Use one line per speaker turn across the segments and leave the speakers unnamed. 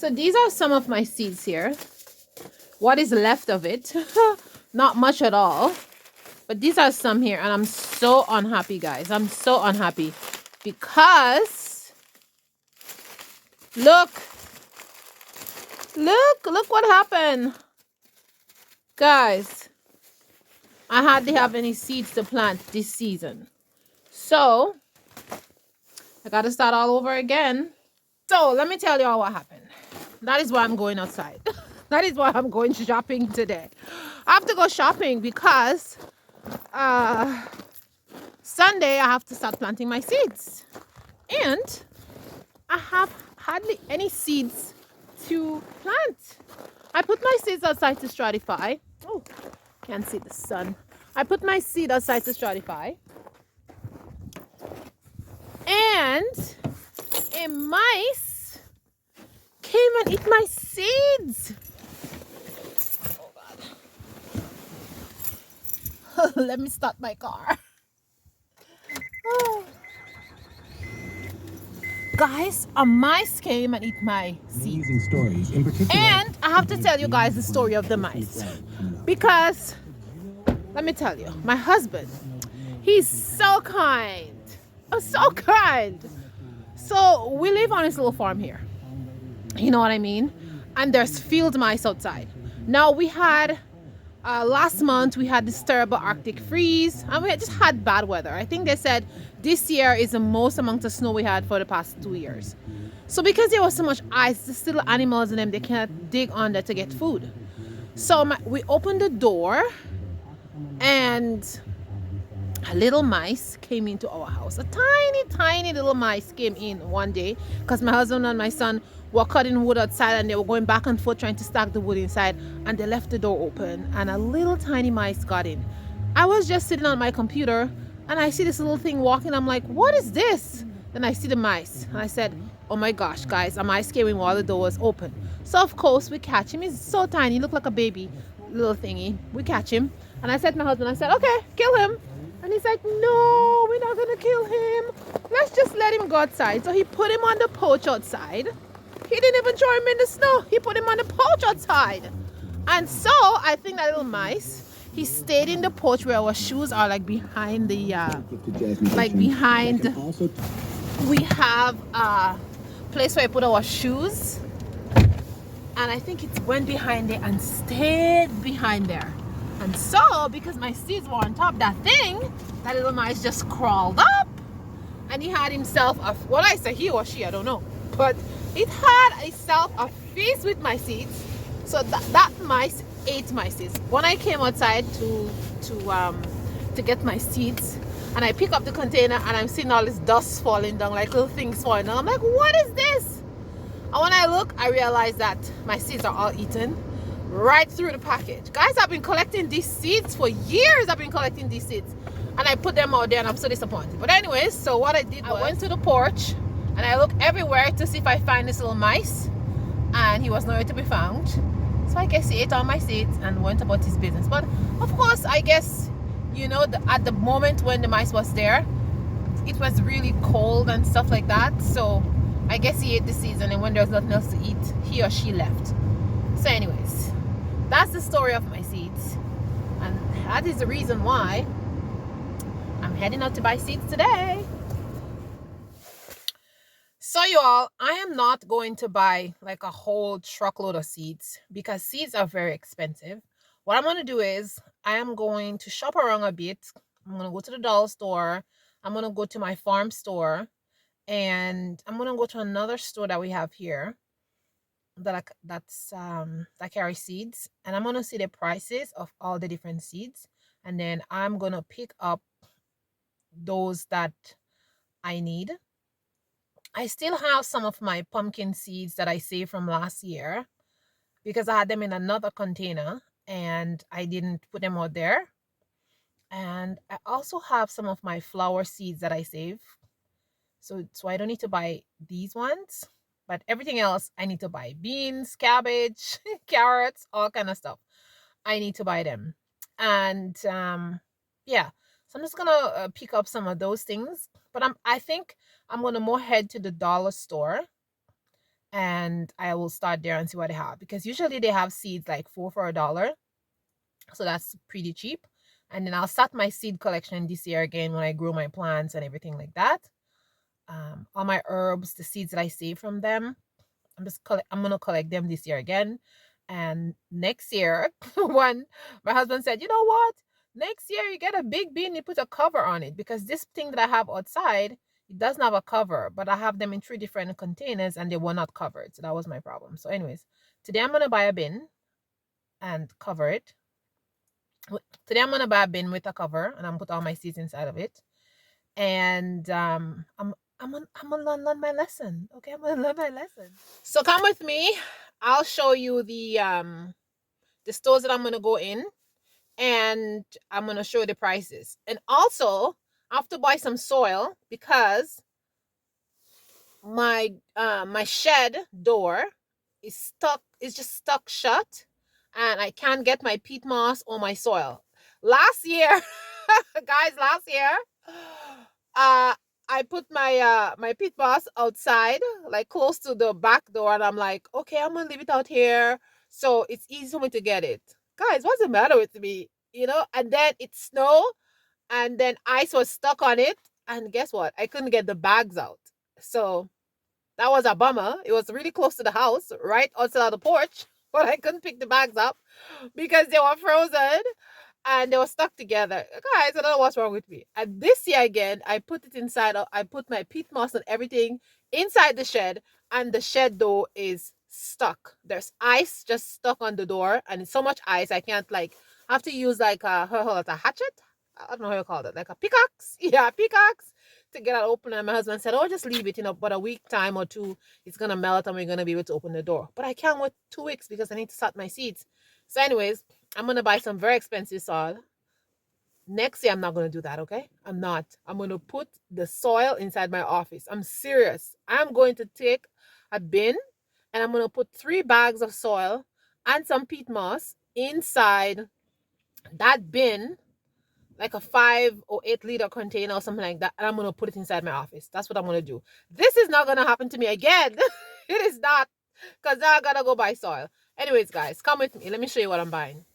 So these are some of my seeds here. What is left of it? Not much at all. But these are some here, and I'm so unhappy, guys. I'm so unhappy because look what happened, guys. I hardly have any seeds to plant this season, so I gotta start all over again. So let me tell you all what happened. That is why I'm going outside. That is why I'm going shopping today. I have to go shopping because Sunday I have to start planting my seeds, and I have hardly any seeds to plant. I put my seeds outside to stratify. Oh, can't see the sun. I put my seed outside to stratify, and a mice came and ate my seeds. Oh God. Let me start my car. Oh. Guys, a mice came and ate my seeds. And I have to tell you guys the story of the mice. Because, let me tell you, my husband, he's so kind. Oh, so kind. So we live on this little farm here. You know what I mean? And there's field mice outside. Now we had last month we had this terrible Arctic freeze, and we just had bad weather. I think they said this year is the most amount of snow we had for the past 2 years. So because there was so much ice, the little animals in them, they cannot dig under to get food. So we opened the door, and a little mice came into our house. A tiny little mice came in one day because my husband and my son were cutting wood outside, and they were going back and forth trying to stack the wood inside, and they left the door open, and a little tiny mice got in. I was just sitting on my computer, and I see this little thing walking. I'm like, what is this? Then I see the mice, and I said, oh my gosh, guys, a mice came in while the door was open. So of course we catch him. He's so tiny, he looked like a baby little thingy. We catch him, and I said to my husband, I said, okay, kill him. And he's like, no, we're not gonna kill him. Let's just let him go outside. So he put him on the porch outside. He didn't even throw him in the snow. He put him on the porch outside. And so I think that little mice, he stayed in the porch where our shoes are, like behind the, we have a place where I put our shoes. And I think it went behind there and stayed behind there. And so, because my seeds were on top, that little mice just crawled up, and he had himself well, I say he or she, I don't know, but it had itself a feast with my seeds. So that mice ate my seeds. When I came outside to get my seeds, and I pick up the container, and I'm seeing all this dust falling down, like little things falling down. I'm like, what is this? And when I look, I realize that my seeds are all eaten right through the package. Guys, I've been collecting these seeds for years. I've been collecting these seeds, and I put them out there, and I'm so disappointed. But anyways, so what I did was I went to the porch, and I looked everywhere to see if I find this little mice, and he was nowhere to be found. So I guess he ate all my seeds and went about his business. But of course, I guess, you know, at the moment when the mice was there, it was really cold and stuff like that. So I guess he ate the seeds, and then when there was nothing else to eat, he or she left. So anyways, that's the story of my seeds, and that is the reason why I'm heading out to buy seeds today. So you all, I am not going to buy like a whole truckload of seeds because seeds are very expensive. What I'm going to do is I am going to shop around a bit. I'm going to go to the dollar store. I'm going to go to my farm store, and I'm going to go to another store that we have here that carry seeds, and I'm gonna see the prices of all the different seeds, and then I'm gonna pick up those that I need. I still have some of my pumpkin seeds that I saved from last year because I had them in another container and I didn't put them out there. And I also have some of my flower seeds that I save, so I don't need to buy these ones. But everything else, I need to buy beans, cabbage, carrots, all kind of stuff. I need to buy them. And yeah, so I'm just gonna pick up some of those things. But I think I'm gonna more head to the dollar store and I will start there and see what they have, because usually they have seeds like 4 for $1, so that's pretty cheap. And then I'll start my seed collection this year again when I grow my plants and everything like that. All my herbs, the seeds that I save from them, I'm gonna collect them this year again. And next year, when my husband said, you know what? Next year you get a big bin, you put a cover on it, because this thing that I have outside, it doesn't have a cover, but I have them in 3 different containers and they were not covered. So that was my problem. So, anyways, today I'm gonna buy a bin and cover it. Today I'm gonna buy a bin with a cover and I'm put all my seeds inside of it. And I'm gonna learn my lesson. Okay, I'm gonna learn my lesson. So come with me. I'll show you the stores that I'm gonna go in, and I'm gonna show you the prices. And also, I have to buy some soil because my shed door is stuck. It's just stuck shut, and I can't get my peat moss or my soil. Last year, guys, last year, I put my peat moss outside, like close to the back door, and I'm like, okay, I'm gonna leave it out here so it's easy for me to get it. Guys, what's the matter with me? And then it snowed, and then ice was stuck on it, and guess what? I couldn't get the bags out. So that was a bummer. It was really close to the house, right outside of the porch, but I couldn't pick the bags up because they were frozen and they were stuck together. Guys, I don't know what's wrong with me. And this year again, I put it inside. I put my peat moss and everything inside the shed, and the shed door is stuck. There's ice just stuck on the door, and it's so much ice I can't I have to use like a hatchet. I don't know how you call it, like a pickaxe. Yeah, pickaxe to get it open. And my husband said, "Oh, just leave it. But a week time or two, it's gonna melt, and we're gonna be able to open the door." But I can't wait 2 weeks because I need to start my seeds. So, anyways, I'm gonna buy some very expensive soil. Next year, I'm not gonna do that. Okay, I'm not. I'm gonna put the soil inside my office. I'm serious. I'm going to take a bin and I'm gonna put 3 bags of soil and some peat moss inside that bin, like a 5 or 8 liter container or something like that, and I'm gonna put it inside my office. That's what I'm gonna do. This is not gonna happen to me again. It is not, because now I gotta go buy soil. Anyways, guys, come with me. Let me show you what I'm buying.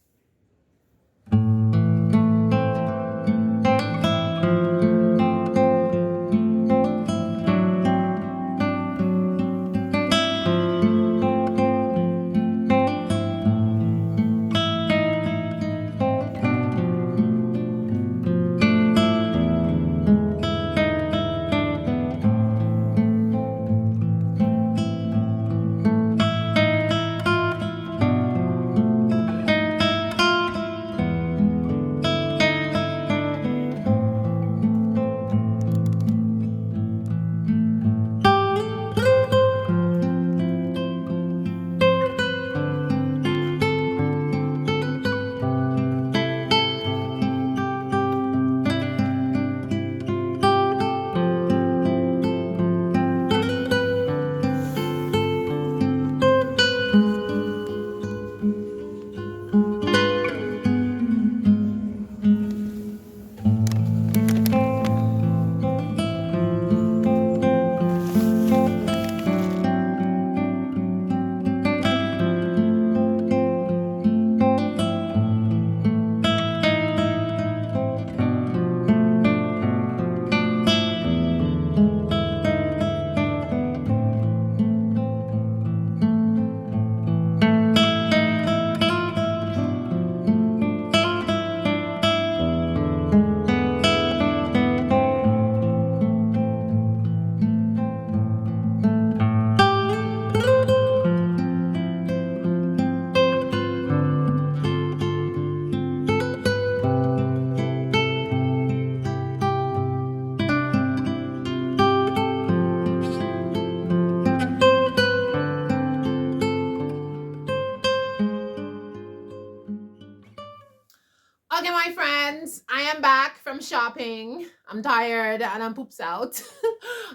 Okay, my friends, I am back from shopping. I'm tired and I'm poops out.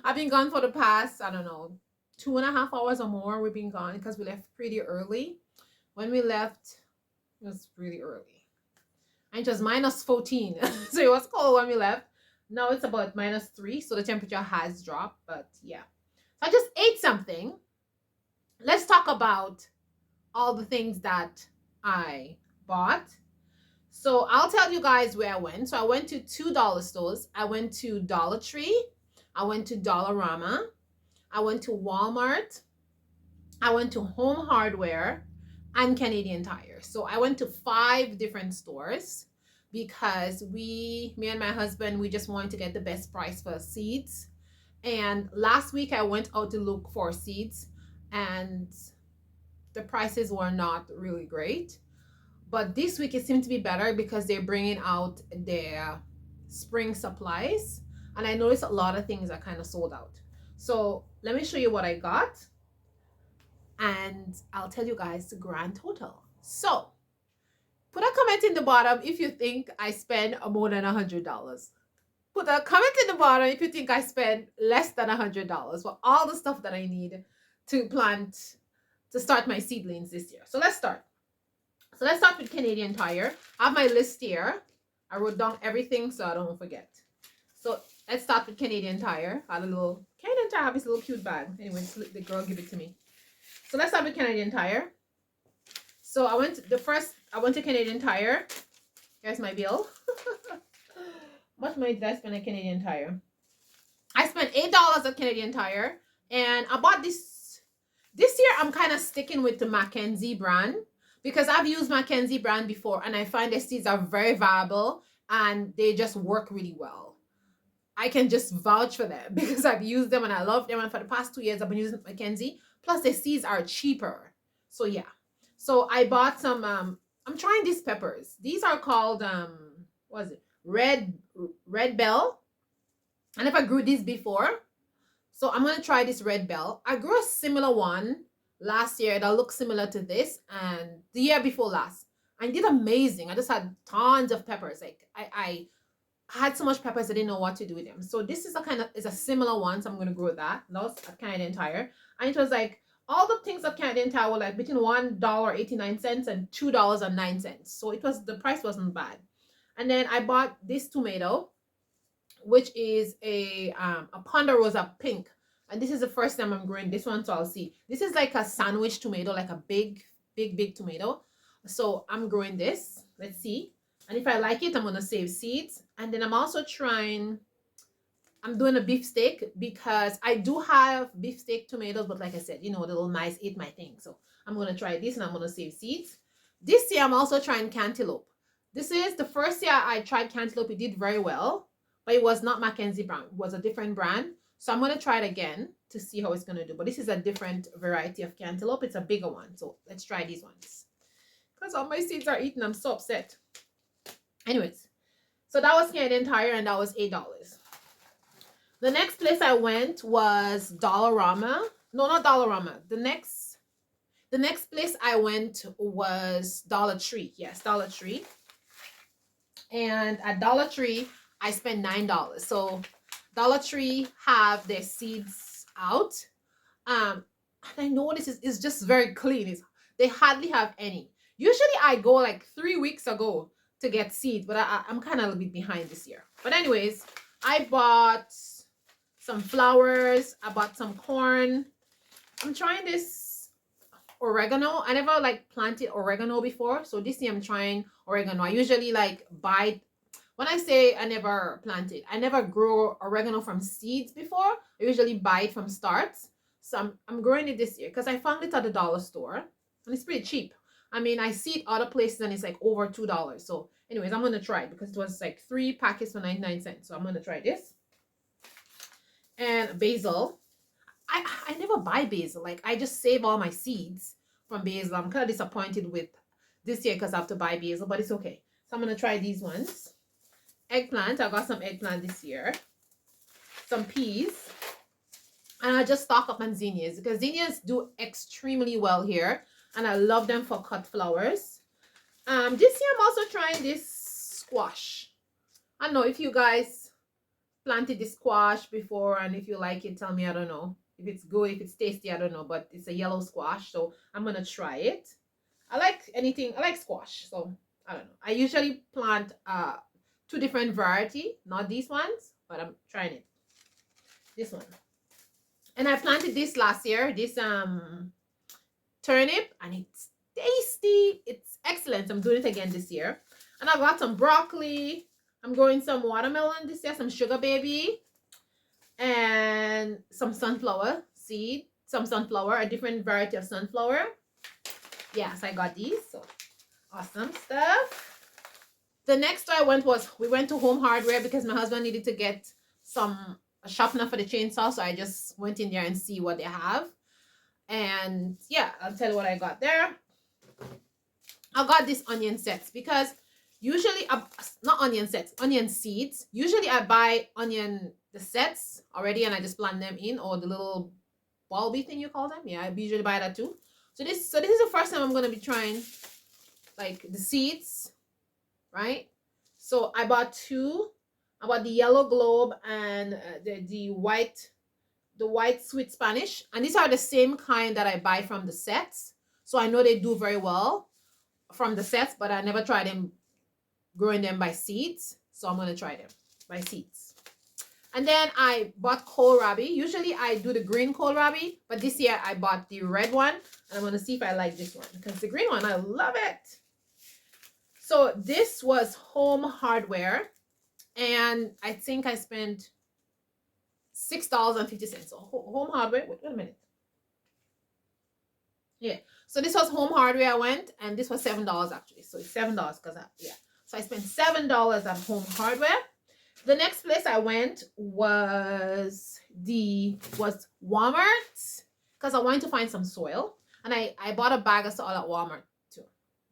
I've been gone for the past, I don't know, 2.5 hours or more. We've been gone because we left pretty early. When we left, it was really early. And it was -14. So it was cold when we left. Now it's about -3. So the temperature has dropped. But yeah. So I just ate something. let's talk about all the things that I bought. So I'll tell you guys where I went. So I went to $2 stores. I went to Dollar Tree. I went to Dollarama. I went to Walmart. I went to Home Hardware and Canadian Tire. So I went to 5 different stores because me and my husband, we just wanted to get the best price for seeds. And last week I went out to look for seeds and the prices were not really great. But this week it seemed to be better because they're bringing out their spring supplies. And I noticed a lot of things are kind of sold out. So let me show you what I got. And I'll tell you guys the grand total. So put a comment in the bottom if you think I spend more than $100. Put a comment in the bottom if you think I spend less than $100 for all the stuff that I need to plant, to start my seedlings this year. So let's start. So let's start with Canadian Tire. I have my list here. I wrote down everything so I don't forget. So let's start with Canadian Tire. I had a little, Canadian Tire have this little cute bag. Anyway, the girl gave it to me. So let's start with Canadian Tire. So I went to Canadian Tire. Here's my bill. How much money did I spend at Canadian Tire? I spent $8 at Canadian Tire. And I bought this year. I'm kind of sticking with the Mackenzie brand because I've used Mackenzie brand before and I find their seeds are very viable and they just work really well. I can just vouch for them because I've used them and I love them. And for the past 2 years, I've been using Mackenzie. Plus, the seeds are cheaper. So, yeah. So, I bought some, I'm trying these peppers. These are called, what is it? Red Bell. I never grew these before. So, I'm going to try this Red Bell. I grew a similar one last year that looked similar to this. And the year before last. I did amazing. I just had tons of peppers. Like, I had so much peppers I didn't know what to do with them. So this is a similar one. So I'm gonna grow that. That was at Canadian Tire. And it was like all the things at Canadian Tire were like between $1.89 and $2.09. So the price wasn't bad. And then I bought this tomato, which is a Ponderosa pink. And this is the first time I'm growing this one, so I'll see. This is like a sandwich tomato, like a big tomato. So I'm growing this. Let's see. And if I like it, I'm going to save seeds. And then I'm also I'm doing a beef steak because I do have beef steak tomatoes. But like I said, the little mice ate my thing. So I'm going to try this and I'm going to save seeds. This year, I'm also trying cantaloupe. This is the first year I tried cantaloupe. It did very well. But it was not Mackenzie brand. It was a different brand. So I'm going to try it again to see how it's going to do. But this is a different variety of cantaloupe. It's a bigger one. So let's try these ones. Because all my seeds are eaten. I'm so upset. Anyways, so that was Canadian Tire and that was $8. The next place I went was Dollarama. No, not Dollarama. The next place I went was Dollar Tree. Yes, Dollar Tree. And at Dollar Tree, I spent $9. So Dollar Tree have their seeds out. And I know this is just very clean. They hardly have any. Usually I go like 3 weeks ago to get seeds, but I'm kind of a little bit behind this year. But anyways, I bought some flowers. I bought some corn. I'm trying this oregano. I never planted oregano before. So this year I'm trying oregano. I usually buy, when I say I never planted, I never grew oregano from seeds before. I usually buy it from starts. So I'm growing it this year because I found it at the dollar store and it's pretty cheap. I mean, I see it other places and it's like over $2. So anyways, I'm going to try it because it was like 3 packets for 99 cents. So I'm going to try this. And basil. I never buy basil. I just save all my seeds from basil. I'm kind of disappointed with this year because I have to buy basil, but it's okay. So I'm going to try these ones. Eggplant. I got some eggplant this year. Some peas. And I just stock up on zinnias because zinnias do extremely well here. And I love them for cut flowers. This year I'm also trying this squash. I don't know if you guys planted this squash before and if you like it, tell me. I don't know if it's good, if it's tasty, I don't know, but it's a yellow squash, so I'm gonna try it. I like squash, so I don't know. I usually plant 2 different variety, not these ones, but I'm trying it. This one. And I planted this last year, this turnip, and it's tasty. It's excellent. I'm doing it again this year. And I got some broccoli. I'm growing some watermelon this year, some sugar baby, and some sunflower seed, some sunflower, a different variety of sunflower. Yes, I got these. So awesome stuff. The next store I went we went to Home Hardware because my husband needed to get a sharpener for the chainsaw. So I just went in there and see what they have. And yeah, I'll tell you what I got there. I got these onion sets because usually, not onion sets, onion seeds. Usually I buy the sets already and I just plant them in, or the little bulby thing you call them. Yeah, I usually buy that too. So this is the first time I'm going to be trying like the seeds, right? So I bought two. I bought the yellow globe and the white sweet Spanish, and these are the same kind that I buy from the sets. So I know they do very well from the sets, but I never tried them growing them by seeds. So I'm going to try them by seeds. And then I bought kohlrabi. Usually I do the green kohlrabi, but this year I bought the red one. And I'm going to see if I like this one, because the green one, I love it. So this was Home Hardware. And I think I spent $6.50. So Home Hardware, wait a minute. Yeah. So this was Home Hardware I went, and this was $7 actually. So it's $7 because yeah. So I spent $7 at Home Hardware. The next place I went was Walmart because I wanted to find some soil. And I bought a bag of soil at Walmart too.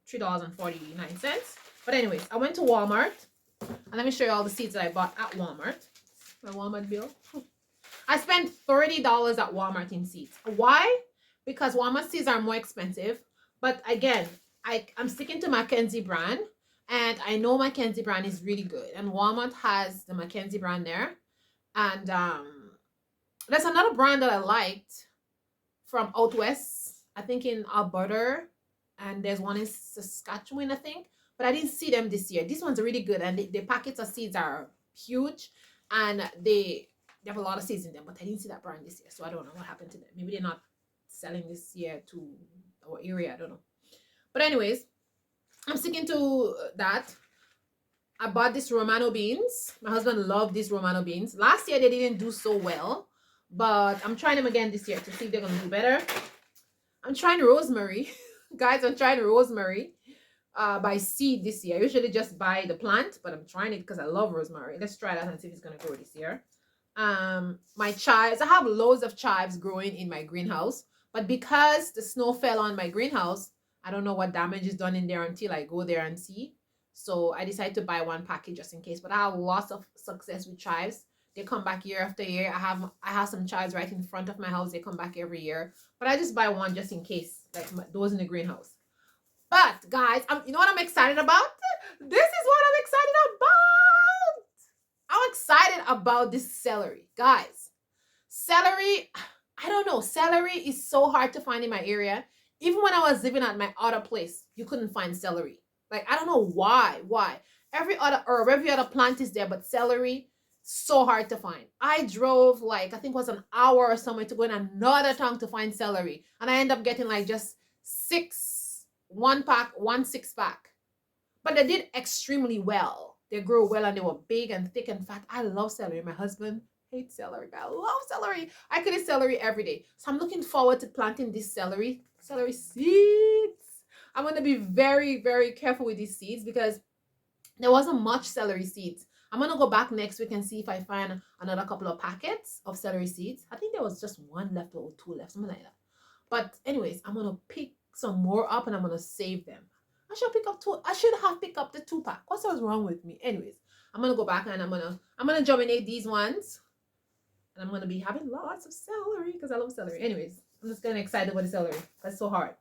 $3.49. But anyways, I went to Walmart. And let me show you all the seeds that I bought at Walmart. My Walmart bill. I spent $30 at Walmart in seeds. Why? Because Walmart seeds are more expensive. But again, I'm sticking to Mackenzie brand. And I know Mackenzie brand is really good. And Walmart has the Mackenzie brand there. And there's another brand that I liked from out west. I think in Alberta. And there's one in Saskatchewan, I think. But I didn't see them this year. These ones are really good. And the packets of seeds are huge. And they have a lot of seeds in them. But I didn't see that brand this year. So I don't know what happened to them. Maybe they're not selling this year to our area. I don't know. But anyways, I'm sticking to that. I bought these Romano beans. My husband loved these Romano beans. Last year, they didn't do so well. But I'm trying them again this year to see if they're going to do better. I'm trying rosemary. Guys, I'm trying rosemary by seed this year. I usually just buy the plant, but I'm trying it because I love rosemary. Let's try that and see if it's going to grow this year. My chives. I have loads of chives growing in my greenhouse. But because the snow fell on my greenhouse, I don't know what damage is done in there until I go there and see. So I decided to buy one package just in case. But I have lots of success with chives. They come back year after year. I have some chives right in front of my house. They come back every year. But I just buy one just in case, like those in the greenhouse. But guys, you know what I'm excited about? This is what I'm excited about. I'm excited about this celery. Guys, celery, I don't know. Celery is so hard to find in my area. Even when I was living at my other place, you couldn't find celery. Like, I don't know why. Every other herb, every other plant is there, but celery, so hard to find. I drove I think it was an hour or somewhere to go in another town to find celery. And I end up getting like just 1 6-pack. But they did extremely well. They grew well and they were big and thick and fat. I love celery. My husband hates celery, but I love celery. I could eat celery every day. So I'm looking forward to planting this celery seeds. I'm going to be very, very careful with these seeds because there wasn't much celery seeds. I'm going to go back next week and see if I find another couple of packets of celery seeds. I think there was just 1 left or 2 left, something like that. But anyways, I'm going to pick some more up and I'm going to save them. I should have picked up the 2-pack. What's wrong with me? Anyways, I'm going to go back and I'm going to germinate these ones. And I'm going to be having lots of celery because I love celery. Anyways, I'm just getting excited about the celery. That's so hard.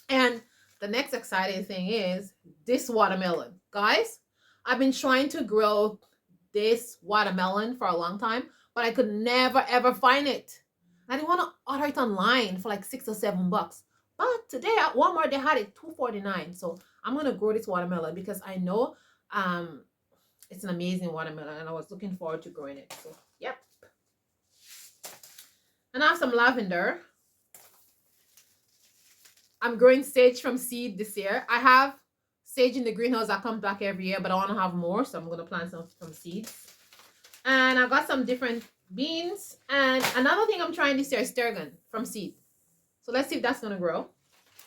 And the next exciting thing is this watermelon. Guys, I've been trying to grow this watermelon for a long time, but I could never, ever find it. I didn't want to order it online for like $6 or $7. But today at Walmart, they had it $2.49. So I'm going to grow this watermelon because I know it's an amazing watermelon and I was looking forward to growing it. So, yep. And I have some lavender. I'm growing sage from seed this year. I have sage in the greenhouse that comes back every year, but I want to have more, so I'm going to plant some from seeds. And I got some different beans. And another thing I'm trying this year is sturgeon from seed. So let's see if that's going to grow.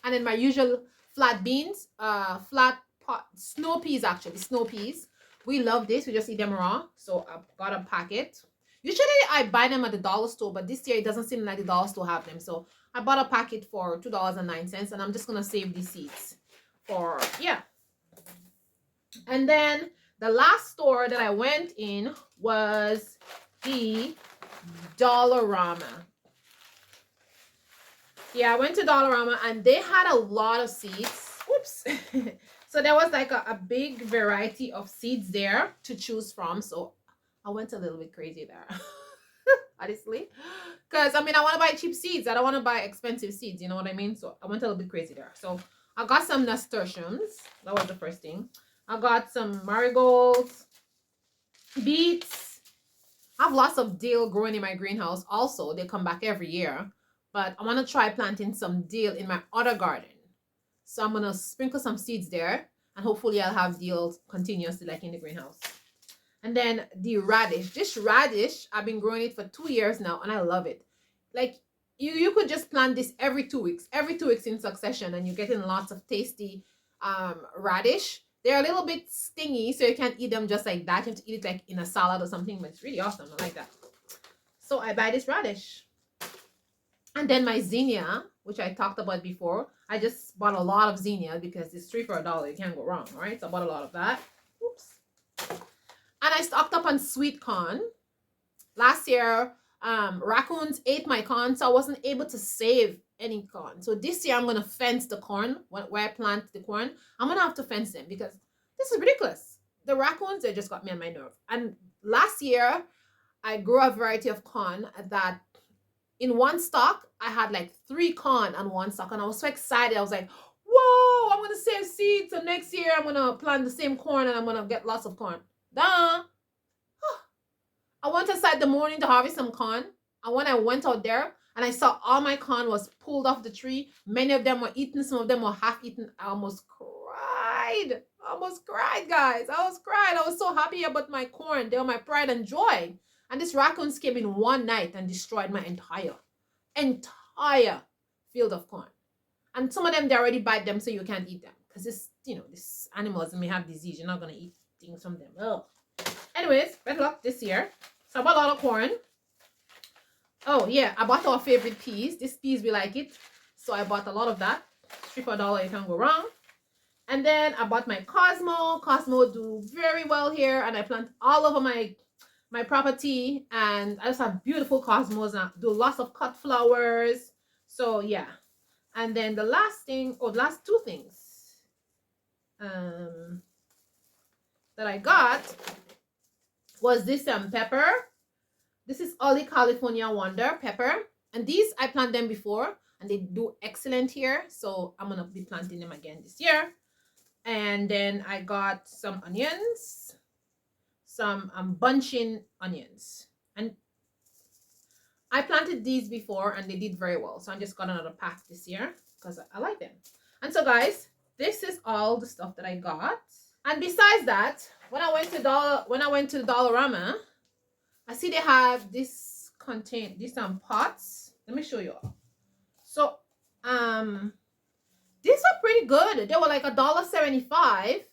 And then my usual flat beans, flat pot, snow peas actually, snow peas. We love this. We just eat them raw. So I got a packet. Usually I buy them at the dollar store, but this year it doesn't seem like the dollar store have them. So I bought a packet for $2.09, and I'm just going to save these seeds for, yeah. And then the last store that I went in was the Dollarama. Yeah, I went to Dollarama and they had a lot of seeds. Oops. So there was like a big variety of seeds there to choose from. So I went a little bit crazy there. Honestly. Because, I mean, I want to buy cheap seeds. I don't want to buy expensive seeds. You know what I mean? So I went a little bit crazy there. So I got some nasturtiums. That was the first thing. I got some marigolds, beets. I have lots of dill growing in my greenhouse. Also, they come back every year. But I want to try planting some dill in my other garden. So I'm going to sprinkle some seeds there. And hopefully I'll have dill continuously like in the greenhouse. And then the radish. This radish, I've been growing it for 2 years now. And I love it. Like, you could just plant this every 2 weeks. Every 2 weeks in succession. And you're getting lots of tasty radish. They're a little bit stingy. So you can't eat them just like that. You have to eat it like in a salad or something. But it's really awesome. I like that. So I buy this radish. And then my zinnia, which I talked about before, I just bought a lot of zinnia because it's 3 for $1. You can't go wrong, right? So I bought a lot of that. Oops. And I stocked up on sweet corn. Last year, raccoons ate my corn, so I wasn't able to save any corn. So this year, I'm going to fence the corn where I plant the corn. I'm going to have to fence them because this is ridiculous. The raccoons, they just got me on my nerve. And last year, I grew a variety of corn that in one stock, I had like 3 corn on one stock. And I was so excited. I was like, whoa, I'm going to save seeds. So next year, I'm going to plant the same corn and I'm going to get lots of corn. Duh. I went outside the morning to harvest some corn. And when I went out there and I saw all my corn was pulled off the tree, many of them were eaten. Some of them were half eaten. I almost cried. I almost cried, guys. I almost cried. I was so happy about my corn. They were my pride and joy. And this raccoons came in one night and destroyed my entire field of corn. And some of them, they already bite them, so you can't eat them. Because this, these animals may have disease. You're not going to eat things from them. Ugh. Anyways, better luck this year. So I bought a lot of corn. Oh, yeah. I bought our favorite peas. These peas, we like it. So I bought a lot of that. 3 for $1, you can't go wrong. And then I bought my Cosmo. Cosmo do very well here. And I plant all over my property, and I just have beautiful cosmos and I do lots of cut flowers. So yeah. And then the last thing, the last 2 things that I got was this pepper. This is Ollie California Wonder pepper, and these I planted them before and they do excellent here, so I'm gonna be planting them again this year. And then I got some onions, some bunching onions, and I planted these before and they did very well, so I just got another pack this year because I like them. And so guys, this is all the stuff that I got. And besides that, when I went to the Dollarama, I see they have these pots. Let me show you all. So these are pretty good. They were like $1.75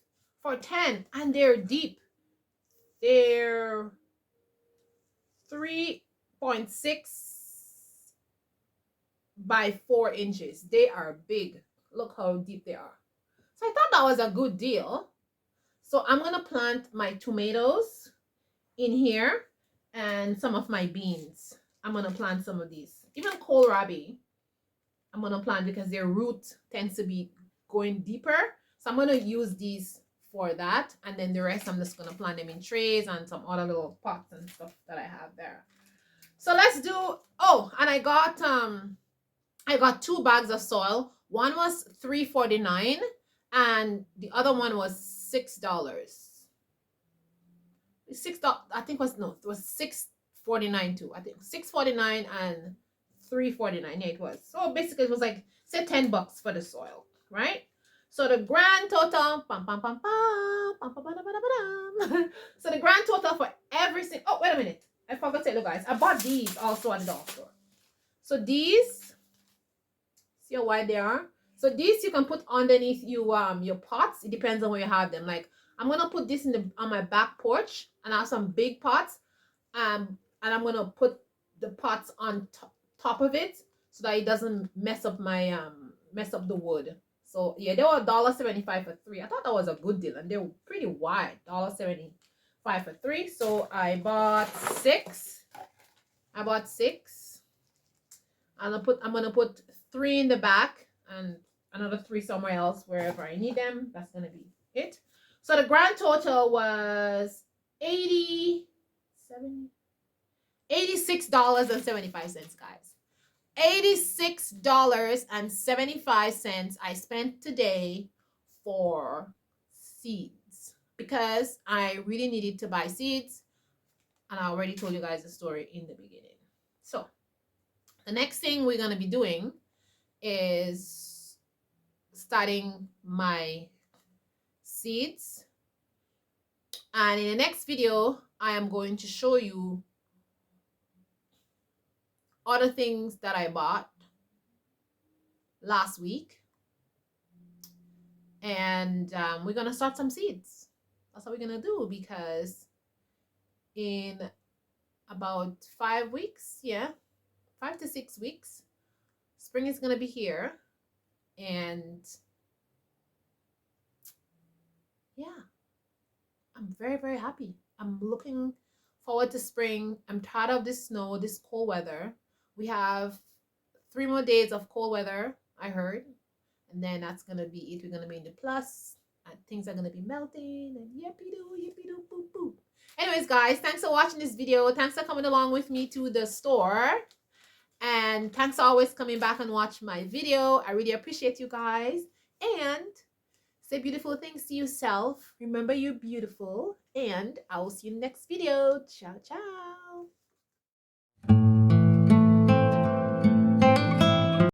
for 10, and they're deep. They're 3.6 by 4 inches. They are big. Look how deep they are. So I thought that was a good deal. So I'm going to plant my tomatoes in here and some of my beans. I'm going to plant some of these. Even kohlrabi, I'm going to plant because their root tends to be going deeper. So I'm going to use these for that, and then the rest I'm just gonna plant them in trays and some other little pots and stuff that I have there. So let's do, oh, and I got 2 bags of soil. One was $3.49 and the other one was $6. $6, I think it was $6.49 too. I think $6.49 and $3.49. Yeah, it was. So basically it was like, say $10 for the soil, right? So the grand total, so the grand total for every single, oh, wait a minute. I forgot to tell you guys. I bought these also at the dollar store. So these, see how wide they are? So these you can put underneath your pots. It depends on where you have them. Like I'm gonna put this in the on my back porch, and I have some big pots. And I'm gonna put the pots on top of it so that it doesn't mess up my mess up the wood. So yeah, they were $1.75 for 3. I thought that was a good deal, and they were pretty wide. $1.75 for 3. So I bought 6. I'm gonna put 3 in the back and another 3 somewhere else wherever I need them. That's gonna be it. So the grand total was $86.75, guys. $86.75 I spent today for seeds because I really needed to buy seeds, and I already told you guys the story in the beginning. So the next thing we're going to be doing is starting my seeds, and in the next video I am going to show you other things that I bought last week, and we're gonna start some seeds. That's what we're gonna do, because in about 5 weeks, 5 to 6 weeks, spring is gonna be here, and yeah, I'm very, very happy. I'm looking forward to spring. I'm tired of this snow, this cold weather. We have 3 more days of cold weather, I heard. And then that's going to be it. We're going to be in the plus. And things are going to be melting. And yippee-doo, boop, boop. Anyways, guys, thanks for watching this video. Thanks for coming along with me to the store. And thanks for always coming back and watch my video. I really appreciate you guys. And say beautiful things to yourself. Remember, you're beautiful. And I will see you in the next video. Ciao, ciao.